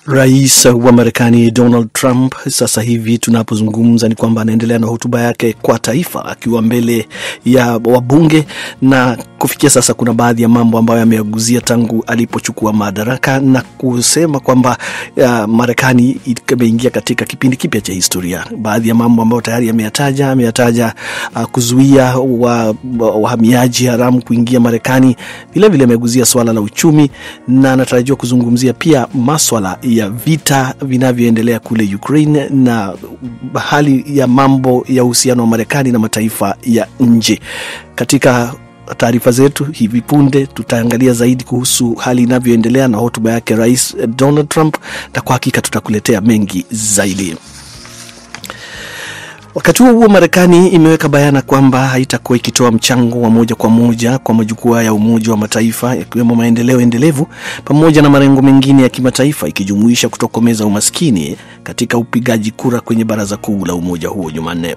Rais wa Marekani Donald Trump sasa hivi tunapozungumza ni kwamba anaendelea na hotuba yake kwa taifa akiwa mbele ya wabunge, na kufikia sasa kuna baadhi ya mambo ambayo ameaguzia tangu alipochukua madaraka na kusema kwamba Marekani imeingia katika kipindi kipya cha historia. Baadhi ya mambo ambayo tayari ameyataja kuzuia wahamiaji haramu kuingia Marekani. Vile vile ameaguzia swala la uchumi na anatarajiwa kuzungumzia pia maswala ya vita vinavyoendelea kule Ukraine na hali ya mambo ya uhusiano wa Marekani na mataifa ya nje. Katika taarifa zetu hivi punde tutaangalia zaidi kuhusu hali inavyoendelea na hotuba yake Rais Donald Trump, na kwa hakika tutakuletea mengi zaidi. Wakati huo Marekani imeweka bayana kwamba haitakuwa ikitoa mchango wa moja kwa moja kwa majukwaa ya Umoja wa Mataifa yakiwemo maendeleo endelevu pamoja na malengo mengine ya kimataifa, ikijumuisha kutokomeza umaskini katika upigaji kura kwenye baraza kuu la umoja huo Jumanne.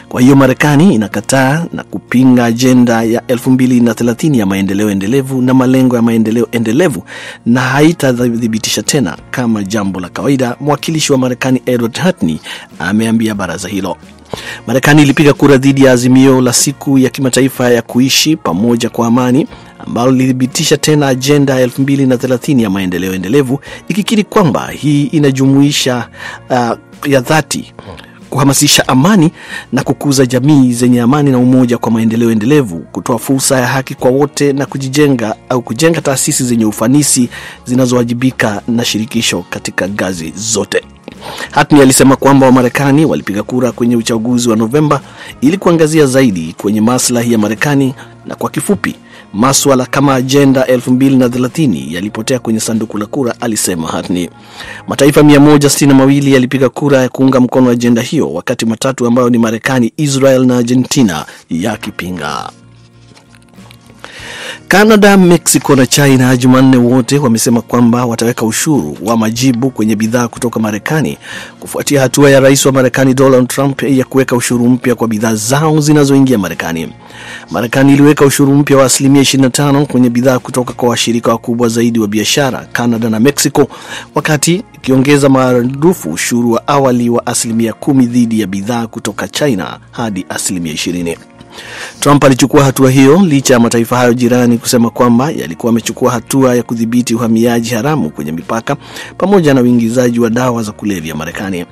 Kwa hiyo Marekani inakataa na kupinga ajenda ya 2030 ya maendeleo endelevu na malengo ya maendeleo endelevu, na haitadhibitisha tena kama jambo la kawaida. Mwakilishi wa Marekani Edward Hutney ameambia baraza hilo. Marekani ilipiga kura dhidi ya azimio la siku ya kimataifa ya kuishi pamoja kwa amani, ambalo lilithibitisha tena ajenda ya 2030 ya maendeleo endelevu, ikikiri kwamba hii inajumuisha ya dhati kuhamasisha amani na kukuza jamii zenye amani na umoja kwa maendeleo endelevu, kutoa fursa ya haki kwa wote na kujenga taasisi zenye ufanisi zinazowajibika na shirikisho katika ngazi zote. Hutney alisema kwamba Wamarekani walipiga kura kwenye uchaguzi wa Novemba ili kuangazia zaidi kwenye maslahi ya Marekani, na kwa kifupi masuala kama ajenda 2030 yalipotea kwenye sanduku la kura, alisema Hutney. Mataifa 162 yalipiga kura ya kuunga mkono ajenda hiyo, wakati matatu ambayo ni Marekani, Israel na Argentina yakipinga. Canada, Mexico na China Jumanne wote wamesema kwamba wataweka ushuru wa majibu kwenye bidhaa kutoka Marekani kufuatia hatua ya rais wa Marekani Donald Trump ya kuweka ushuru mpya kwa bidhaa zao zinazoingia Marekani. Marekani iliweka ushuru mpya wa 25% kwenye bidhaa kutoka kwa washirika wakubwa zaidi wa biashara, Canada na Mexico, wakati ikiongeza maradufu ushuru wa awali wa 10% dhidi ya bidhaa kutoka China hadi 20%. Trump alichukua hatua hiyo licha ya mataifa hayo jirani kusema kwamba yalikuwa yamechukua hatua ya kudhibiti uhamiaji haramu kwenye mipaka pamoja na uingizaji wa dawa za kulevya Marekani.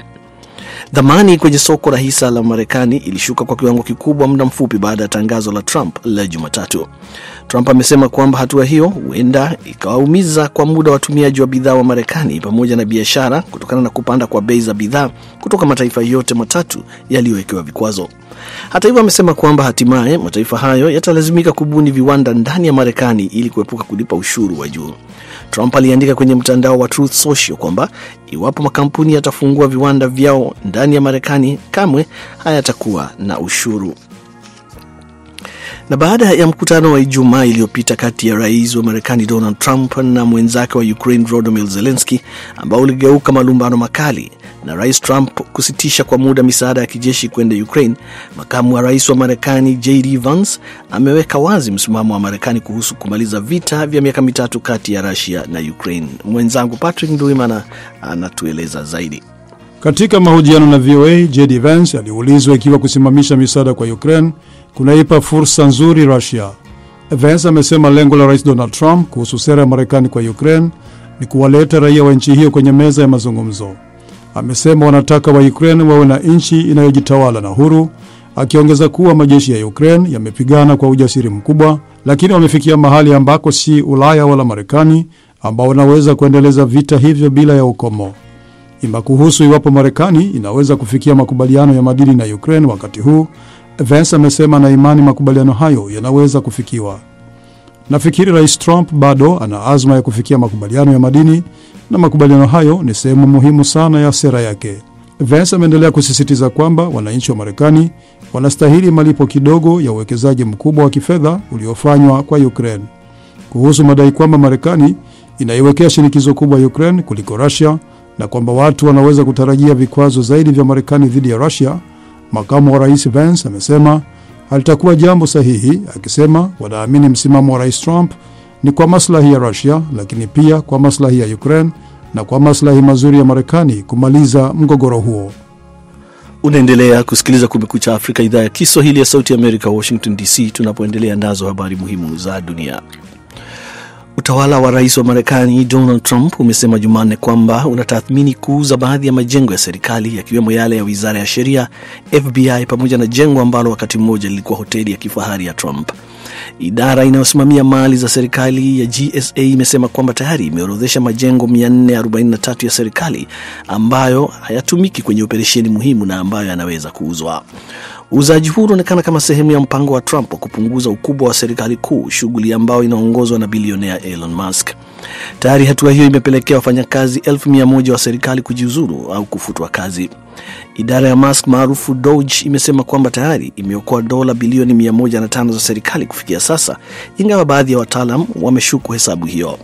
Dhamani kwenye soko la hisa la Marekani ilishuka kwa kiwango kikubwa muda mfupi baada ya tangazo la Trump la Jumatatu. Trump amesema kwamba hatua hiyo huenda ikawaumiza kwa muda watumiaji wa bidhaa wa Marekani pamoja na biashara kutokana na kupanda kwa bei za bidhaa kutoka mataifa yote matatu yaliyowekewa vikwazo. Hata hivyo amesema kwamba hatimaye mataifa hayo yatalazimika kubuni viwanda ndani ya Marekani ili kuepuka kulipa ushuru wa juu. Trump aliandika kwenye mtandao wa Truth Social kwamba iwapo makampuni yatafungua viwanda vyao ndani ya Marekani, kamwe hayatakuwa na ushuru. Na baada ya mkutano wa Ijumaa iliyopita kati ya rais wa Marekani Donald Trump na mwenzake wa Ukraine Volodymyr Zelensky, ambao uligeuka malumbano makali na rais Trump kusitisha kwa muda misaada ya kijeshi kwenda Ukraine, makamu wa rais wa Marekani J.D. Vance ameweka wazi msimamo wa Marekani kuhusu kumaliza vita vya miaka mitatu kati ya Russia na Ukraine. Mwenzangu Patrick Nduimana anatueleza zaidi. Katika mahojiano na VOA, J.D. Vance aliulizwa ikiwa kusimamisha misaada kwa Ukraine kunaipa fursa nzuri Russia. Vance amesema lengo la Rais Donald Trump kuhusu sera ya Marekani kwa Ukraine ni kuwaleta raia wa nchi hiyo kwenye meza ya mazungumzo. Amesema wanataka wa Ukraine wawe na nchi inayojitawala na huru, akiongeza kuwa majeshi ya Ukraine yamepigana kwa ujasiri mkubwa, lakini wamefikia mahali ambako si Ulaya wala Marekani ambao wanaweza kuendeleza vita hivyo bila ya ukomo. Kuhusu iwapo Marekani inaweza kufikia makubaliano ya madini na Ukraine wakati huu, Vance amesema na imani makubaliano hayo yanaweza kufikiwa. Nafikiri Rais Trump bado ana azma ya kufikia makubaliano ya madini, na makubaliano hayo ni sehemu muhimu sana ya sera yake. Vance ameendelea kusisitiza kwamba wananchi wa Marekani wanastahili malipo kidogo ya uwekezaji mkubwa wa kifedha uliofanywa kwa Ukraine. Kuhusu madai kwamba Marekani inaiwekea shinikizo kubwa Ukraine kuliko Russia na kwamba watu wanaweza kutarajia vikwazo zaidi vya Marekani dhidi ya Russia, makamu wa rais Vance amesema halitakuwa jambo sahihi, akisema wanaamini msimamo wa Rais Trump ni kwa maslahi ya Russia, lakini pia kwa maslahi ya Ukraine na kwa maslahi mazuri ya Marekani kumaliza mgogoro huo. Unaendelea kusikiliza Kumekucha Afrika, idhaa ya Kiswahili ya Sauti ya Amerika, Washington DC, tunapoendelea nazo habari muhimu za dunia. Utawala wa rais wa Marekani Donald Trump umesema Jumanne kwamba unatathmini kuuza baadhi ya majengo ya serikali yakiwemo yale ya Wizara ya Sheria, FBI pamoja na jengo ambalo wakati mmoja lilikuwa hoteli ya kifahari ya Trump. Idara inayosimamia mali za serikali ya GSA imesema kwamba tayari imeorodhesha majengo 443 ya serikali ambayo hayatumiki kwenye operesheni muhimu na ambayo yanaweza kuuzwa. Uuzaji huu unaonekana kama sehemu ya mpango wa Trump wa kupunguza ukubwa wa serikali kuu, shughuli ambayo inaongozwa na bilionea Elon Musk. Tayari hatua hiyo imepelekea wafanyakazi 1,100 wa serikali kujiuzuru au kufutwa kazi. Idara ya Musk maarufu DOGE imesema kwamba tayari imeokoa dola bilioni 105 za serikali kufikia sasa, ingawa baadhi ya wataalam wameshuku hesabu hiyo.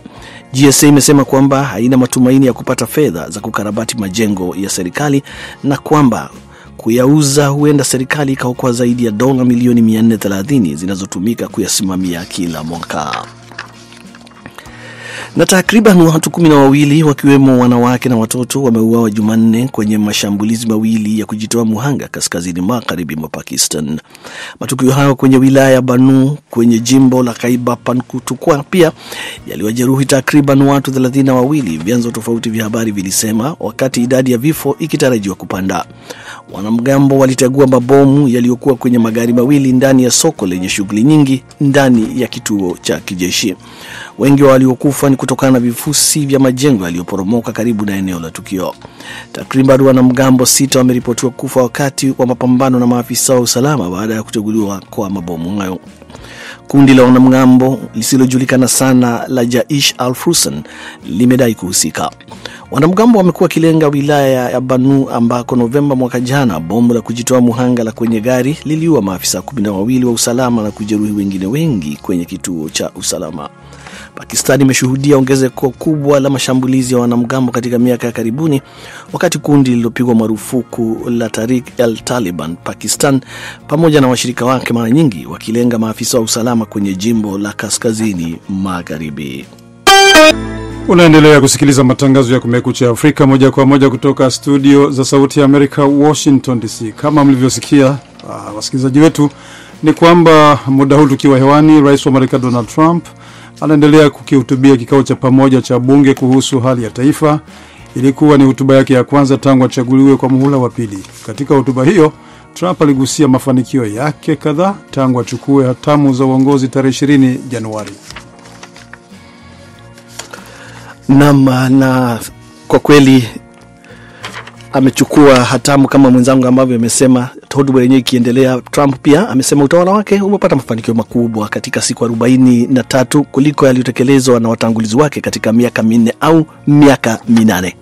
GSA imesema kwamba haina matumaini ya kupata fedha za kukarabati majengo ya serikali na kwamba kuyauza huenda serikali ikaokoa zaidi ya dola milioni 430 zinazotumika kuyasimamia kila mwaka. Na takriban watu 12 wakiwemo wanawake na watoto wameuawa Jumanne kwenye mashambulizi mawili ya kujitoa muhanga kaskazini magharibi mwa Pakistan. Matukio hayo kwenye wilaya ya Bannu kwenye jimbo la Khyber Pakhtunkhwa pia yaliwajeruhi takriban watu 32, vyanzo tofauti vya habari vilisema, wakati idadi ya vifo ikitarajiwa kupanda. Wanamgambo walitegua mabomu yaliyokuwa kwenye magari mawili ndani ya soko lenye shughuli nyingi ndani ya kituo cha kijeshi. Wengi waliokufa ni kutokana na vifusi vya majengo yaliyoporomoka karibu na eneo la tukio. Takriban wanamgambo 6 wameripotiwa kufa wakati wa mapambano na maafisa wa usalama baada ya kuteguliwa kwa mabomu hayo. Kundi la wanamgambo lisilojulikana sana la Jaish al-Fursan limedai kuhusika. Wanamgambo wamekuwa kilenga wilaya ya Bannu ambako Novemba mwaka jana bomu la kujitoa muhanga la kwenye gari liliua maafisa 12 wa usalama na kujeruhi wengine wengi kwenye kituo cha usalama. Pakistan imeshuhudia ongezeko kubwa la mashambulizi ya wanamgambo katika miaka ya karibuni, wakati kundi lililopigwa marufuku la Tehrik-e-Taliban Pakistan pamoja na washirika wake mara nyingi wakilenga maafisa wa usalama kwenye jimbo la kaskazini magharibi. Unaendelea kusikiliza matangazo ya Kumekucha Afrika moja kwa moja kutoka studio za Sauti ya Amerika, Washington DC. Kama mlivyosikia wasikilizaji wetu, ni kwamba muda huu tukiwa hewani, rais wa Marekani Donald Trump anaendelea kukihutubia kikao cha pamoja cha bunge kuhusu hali ya taifa. Ilikuwa ni hotuba yake ya kwanza tangu achaguliwe kwa muhula wa pili. Katika hotuba hiyo, Trump aligusia mafanikio yake kadhaa tangu achukue hatamu za uongozi tarehe 20 Januari. Na kwa kweli amechukua hatamu kama mwenzangu ambavyo amesema. Hotuba yenyewe ikiendelea, Trump pia amesema utawala wake umepata mafanikio makubwa katika siku 43 kuliko yaliyotekelezwa na watangulizi wake katika miaka 4 au miaka 8.